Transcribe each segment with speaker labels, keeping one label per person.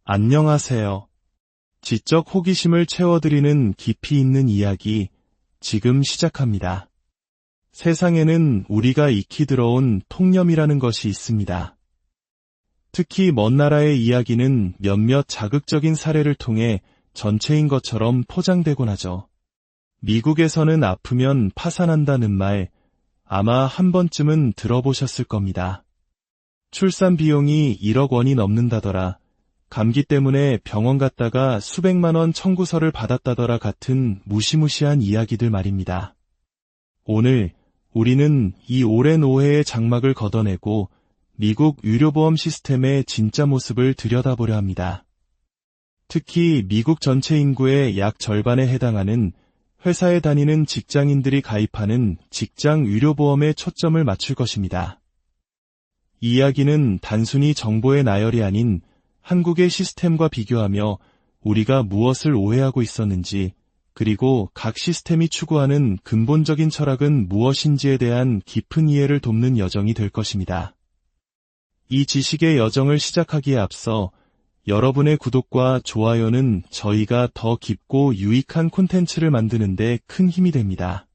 Speaker 1: 안녕하세요. 지적 호기심을 채워드리는 깊이 있는 이야기, 지금 시작합니다. 세상에는 우리가 익히 들어온 통념이라는 것이 있습니다. 특히 먼 나라의 이야기는 몇몇 자극적인 사례를 통해 전체인 것처럼 포장되곤 하죠. 미국에서는 아프면 파산한다는 말, 아마 한 번쯤은 들어보셨을 겁니다. 출산 비용이 1억 원이 넘는다더라. 감기 때문에 병원 갔다가 수백만 원 청구서를 받았다더라 같은 무시무시한 이야기들 말입니다. 오늘 우리는 이 오랜 오해의 장막을 걷어내고 미국 의료보험 시스템의 진짜 모습을 들여다보려 합니다. 특히 미국 전체 인구의 약 절반에 해당하는 회사에 다니는 직장인들이 가입하는 직장 의료보험에 초점을 맞출 것입니다. 이 이야기는 단순히 정보의 나열이 아닌 한국의 시스템과 비교하며 우리가 무엇을 오해하고 있었는지, 그리고 각 시스템이 추구하는 근본적인 철학은 무엇인지에 대한 깊은 이해를 돕는 여정이 될 것입니다. 이 지식의 여정을 시작하기에 앞서 여러분의 구독과 좋아요는 저희가 더 깊고 유익한 콘텐츠를 만드는 데 큰 힘이 됩니다.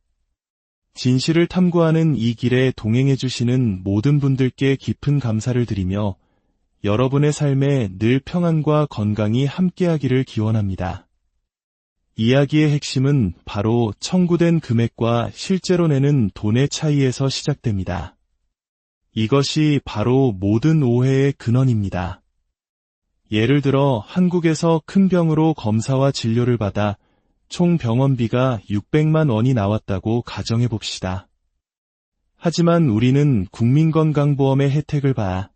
Speaker 1: 진실을 탐구하는 이 길에 동행해주시는 모든 분들께 깊은 감사를 드리며 여러분의 삶에 늘 평안과 건강이 함께하기를 기원합니다. 이야기의 핵심은 바로 청구된 금액과 실제로 내는 돈의 차이에서 시작됩니다. 이것이 바로 모든 오해의 근원입니다. 예를 들어 한국에서 큰 병으로 검사와 진료를 받아 총 병원비가 600만 원이 나왔다고 가정해 봅시다. 하지만 우리는 국민건강보험의 혜택을 받아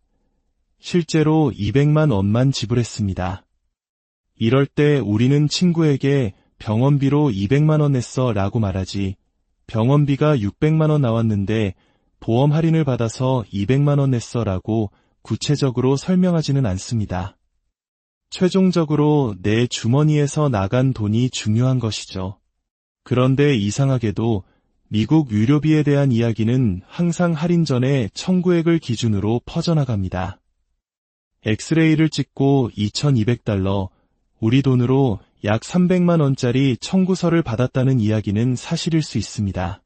Speaker 1: 실제로 200만 원만 지불했습니다. 이럴 때 우리는 친구에게 병원비로 200만 원 냈어 라고 말하지, 병원비가 600만 원 나왔는데 보험 할인을 받아서 200만 원 냈어 라고 구체적으로 설명하지는 않습니다. 최종적으로 내 주머니에서 나간 돈이 중요한 것이죠. 그런데 이상하게도 미국 의료비에 대한 이야기는 항상 할인 전에 청구액을 기준으로 퍼져나갑니다. 엑스레이를 찍고 $2,200, 우리 돈으로 약 300만 원짜리 청구서를 받았다는 이야기는 사실일 수 있습니다.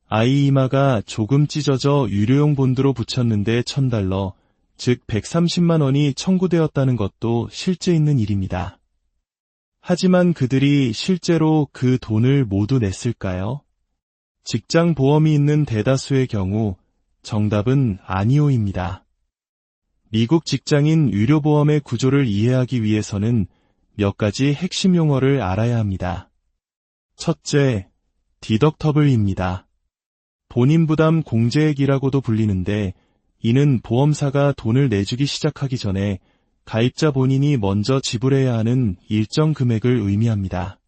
Speaker 1: 아이 이마가 조금 찢어져 의료용 본드로 붙였는데 $1,000, 즉 130만 원이 청구되었다는 것도 실제 있는 일입니다. 하지만 그들이 실제로 그 돈을 모두 냈을까요? 직장 보험이 있는 대다수의 경우 정답은 아니오입니다. 미국 직장인 의료보험의 구조를 이해하기 위해서는 몇 가지 핵심 용어를 알아야 합니다. 첫째, 디덕터블입니다. 본인부담 공제액이라고도 불리는데 이는 보험사가 돈을 내주기 시작하기 전에 가입자 본인이 먼저 지불해야 하는 일정 금액을 의미합니다.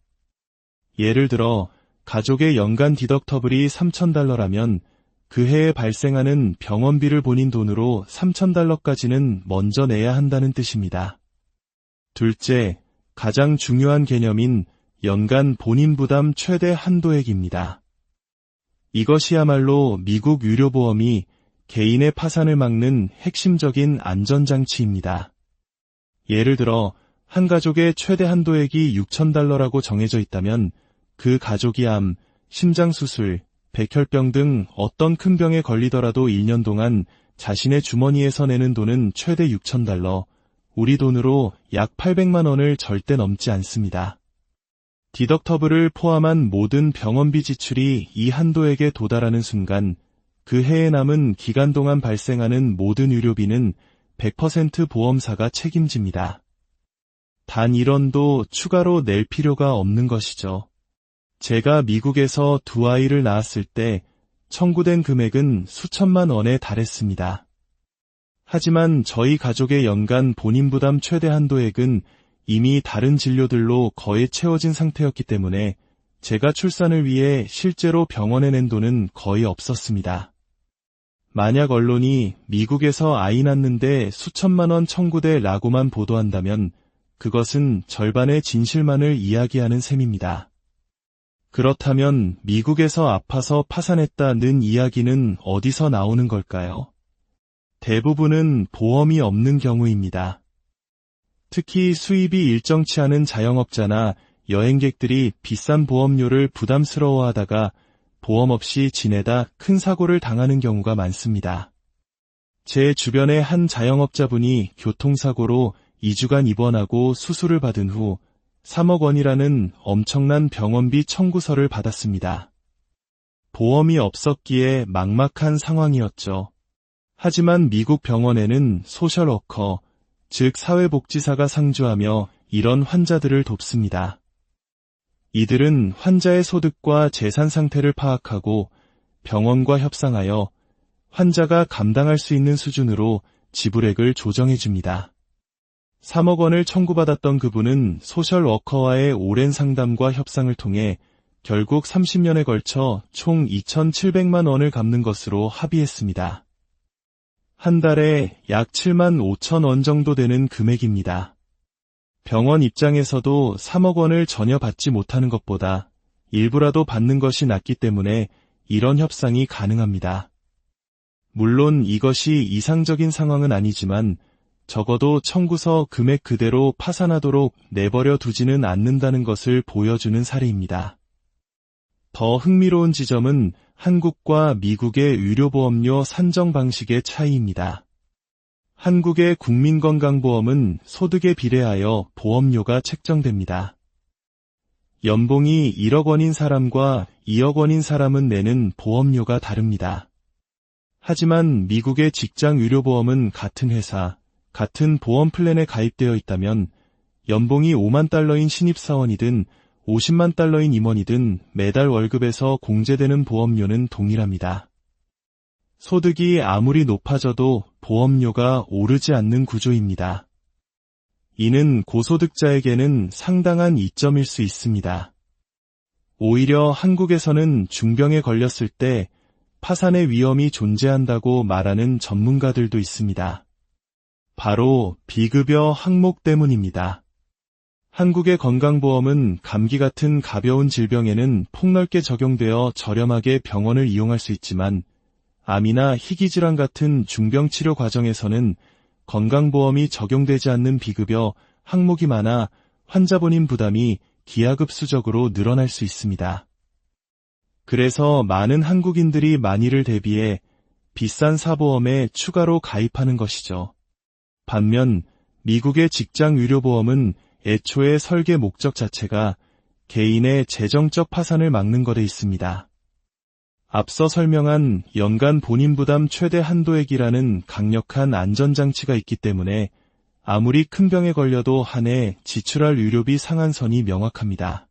Speaker 1: 예를 들어 가족의 연간 디덕터블이 $3,000라면 그 해에 발생하는 병원비를 본인 돈으로 $3,000까지는 먼저 내야 한다는 뜻입니다. 둘째, 가장 중요한 개념인 연간 본인 부담 최대 한도액입니다. 이것이야말로 미국 의료보험이 개인의 파산을 막는 핵심적인 안전장치입니다. 예를 들어 한 가족의 최대 한도액이 $6,000라고 정해져 있다면 그 가족이 암, 심장수술, 백혈병 등 어떤 큰 병에 걸리더라도 1년 동안 자신의 주머니에서 내는 돈은 최대 $6,000, 우리 돈으로 약 800만 원을 절대 넘지 않습니다. 디덕터블을 포함한 모든 병원비 지출이 이 한도액에 도달하는 순간 그 해에 남은 기간 동안 발생하는 모든 의료비는 100% 보험사가 책임집니다. 단 1원도 추가로 낼 필요가 없는 것이죠. 제가 미국에서 두 아이를 낳았을 때 청구된 금액은 수천만 원에 달했습니다. 하지만 저희 가족의 연간 본인 부담 최대 한도액은 이미 다른 진료들로 거의 채워진 상태였기 때문에 제가 출산을 위해 실제로 병원에 낸 돈은 거의 없었습니다. 만약 언론이 미국에서 아이 낳는데 수천만 원 청구돼 라고만 보도한다면 그것은 절반의 진실만을 이야기하는 셈입니다. 그렇다면 미국에서 아파서 파산했다는 이야기는 어디서 나오는 걸까요? 대부분은 보험이 없는 경우입니다. 특히 수입이 일정치 않은 자영업자나 여행객들이 비싼 보험료를 부담스러워하다가 보험 없이 지내다 큰 사고를 당하는 경우가 많습니다. 제 주변의 한 자영업자분이 교통사고로 2주간 입원하고 수술을 받은 후 3억 원이라는 엄청난 병원비 청구서를 받았습니다. 보험이 없었기에 막막한 상황이었죠. 하지만 미국 병원에는 소셜워커, 즉 사회복지사가 상주하며 이런 환자들을 돕습니다. 이들은 환자의 소득과 재산 상태를 파악하고 병원과 협상하여 환자가 감당할 수 있는 수준으로 지불액을 조정해줍니다. 3억 원을 청구받았던 그분은 소셜워커와의 오랜 상담과 협상을 통해 결국 30년에 걸쳐 총 2,700만 원을 갚는 것으로 합의했습니다. 한 달에 약 7만 5천 원 정도 되는 금액입니다. 병원 입장에서도 3억 원을 전혀 받지 못하는 것보다 일부라도 받는 것이 낫기 때문에 이런 협상이 가능합니다. 물론 이것이 이상적인 상황은 아니지만 적어도 청구서 금액 그대로 파산하도록 내버려 두지는 않는다는 것을 보여주는 사례입니다. 더 흥미로운 지점은 한국과 미국의 의료보험료 산정 방식의 차이입니다. 한국의 국민건강보험은 소득에 비례하여 보험료가 책정됩니다. 연봉이 1억 원인 사람과 2억 원인 사람은 내는 보험료가 다릅니다. 하지만 미국의 직장 의료보험은 같은 회사, 같은 보험 플랜에 가입되어 있다면 연봉이 5만 달러인 신입사원이든 50만 달러인 임원이든 매달 월급에서 공제되는 보험료는 동일합니다. 소득이 아무리 높아져도 보험료가 오르지 않는 구조입니다. 이는 고소득자에게는 상당한 이점일 수 있습니다. 오히려 한국에서는 중병에 걸렸을 때 파산의 위험이 존재한다고 말하는 전문가들도 있습니다. 바로 비급여 항목 때문입니다. 한국의 건강보험은 감기 같은 가벼운 질병에는 폭넓게 적용되어 저렴하게 병원을 이용할 수 있지만 암이나 희귀질환 같은 중병 치료 과정에서는 건강보험이 적용되지 않는 비급여 항목이 많아 환자 본인 부담이 기하급수적으로 늘어날 수 있습니다. 그래서 많은 한국인들이 만일을 대비해 비싼 사보험에 추가로 가입하는 것이죠. 반면 미국의 직장 의료보험은 애초에 설계 목적 자체가 개인의 재정적 파산을 막는 것에 있습니다. 앞서 설명한 연간 본인 부담 최대 한도액이라는 강력한 안전장치가 있기 때문에 아무리 큰 병에 걸려도 한 해 지출할 의료비 상한선이 명확합니다.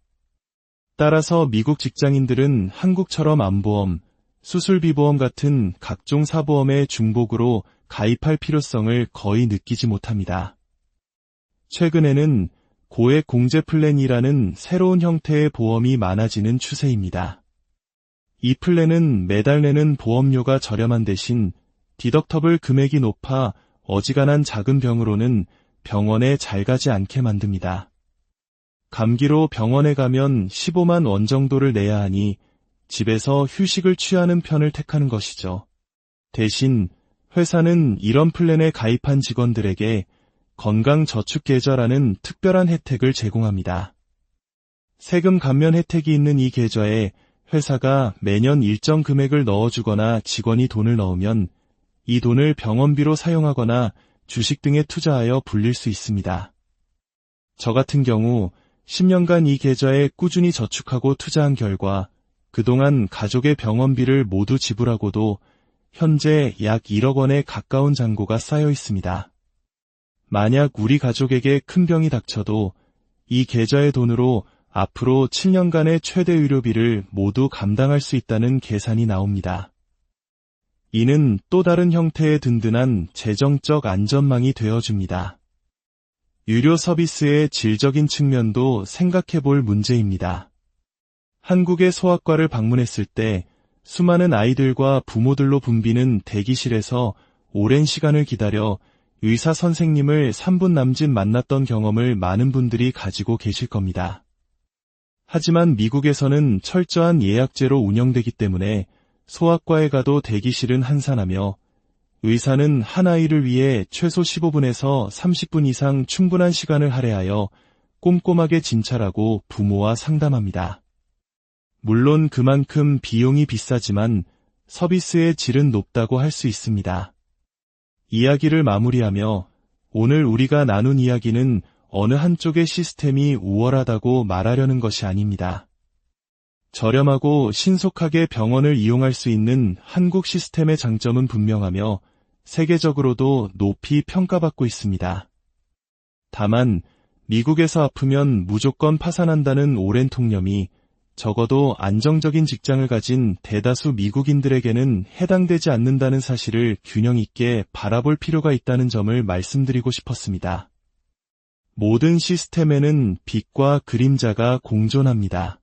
Speaker 1: 따라서 미국 직장인들은 한국처럼 암보험, 수술비보험 같은 각종 사보험의 중복으로 가입할 필요성을 거의 느끼지 못합니다. 최근에는 고액 공제 플랜이라는 새로운 형태의 보험이 많아지는 추세입니다. 이 플랜은 매달 내는 보험료가 저렴한 대신 디덕터블 금액이 높아 어지간한 작은 병으로는 병원에 잘 가지 않게 만듭니다. 감기로 병원에 가면 15만 원 정도를 내야 하니 집에서 휴식을 취하는 편을 택하는 것이죠. 대신 회사는 이런 플랜에 가입한 직원들에게 건강저축계좌라는 특별한 혜택을 제공합니다. 세금 감면 혜택이 있는 이 계좌에 회사가 매년 일정 금액을 넣어주거나 직원이 돈을 넣으면 이 돈을 병원비로 사용하거나 주식 등에 투자하여 불릴 수 있습니다. 저 같은 경우 10년간 이 계좌에 꾸준히 저축하고 투자한 결과 그동안 가족의 병원비를 모두 지불하고도 현재 약 1억 원에 가까운 잔고가 쌓여 있습니다. 만약 우리 가족에게 큰 병이 닥쳐도 이 계좌의 돈으로 앞으로 7년간의 최대 의료비를 모두 감당할 수 있다는 계산이 나옵니다. 이는 또 다른 형태의 든든한 재정적 안전망이 되어줍니다. 의료 서비스의 질적인 측면도 생각해 볼 문제입니다. 한국의 소아과를 방문했을 때 수많은 아이들과 부모들로 붐비는 대기실에서 오랜 시간을 기다려 의사 선생님을 3분 남짓 만났던 경험을 많은 분들이 가지고 계실 겁니다. 하지만 미국에서는 철저한 예약제로 운영되기 때문에 소아과에 가도 대기실은 한산하며 의사는 한 아이를 위해 최소 15분에서 30분 이상 충분한 시간을 할애하여 꼼꼼하게 진찰하고 부모와 상담합니다. 물론 그만큼 비용이 비싸지만 서비스의 질은 높다고 할 수 있습니다. 이야기를 마무리하며 오늘 우리가 나눈 이야기는 어느 한쪽의 시스템이 우월하다고 말하려는 것이 아닙니다. 저렴하고 신속하게 병원을 이용할 수 있는 한국 시스템의 장점은 분명하며 세계적으로도 높이 평가받고 있습니다. 다만 미국에서 아프면 무조건 파산한다는 오랜 통념이 적어도 안정적인 직장을 가진 대다수 미국인들에게는 해당되지 않는다는 사실을 균형 있게 바라볼 필요가 있다는 점을 말씀드리고 싶었습니다. 모든 시스템에는 빛과 그림자가 공존합니다.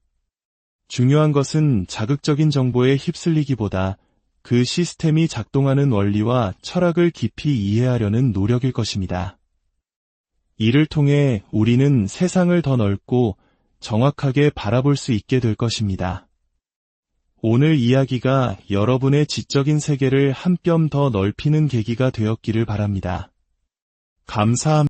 Speaker 1: 중요한 것은 자극적인 정보에 휩쓸리기보다 그 시스템이 작동하는 원리와 철학을 깊이 이해하려는 노력일 것입니다. 이를 통해 우리는 세상을 더 넓고 정확하게 바라볼 수 있게 될 것입니다. 오늘 이야기가 여러분의 지적인 세계를 한 뼘 더 넓히는 계기가 되었기를 바랍니다. 감사합니다.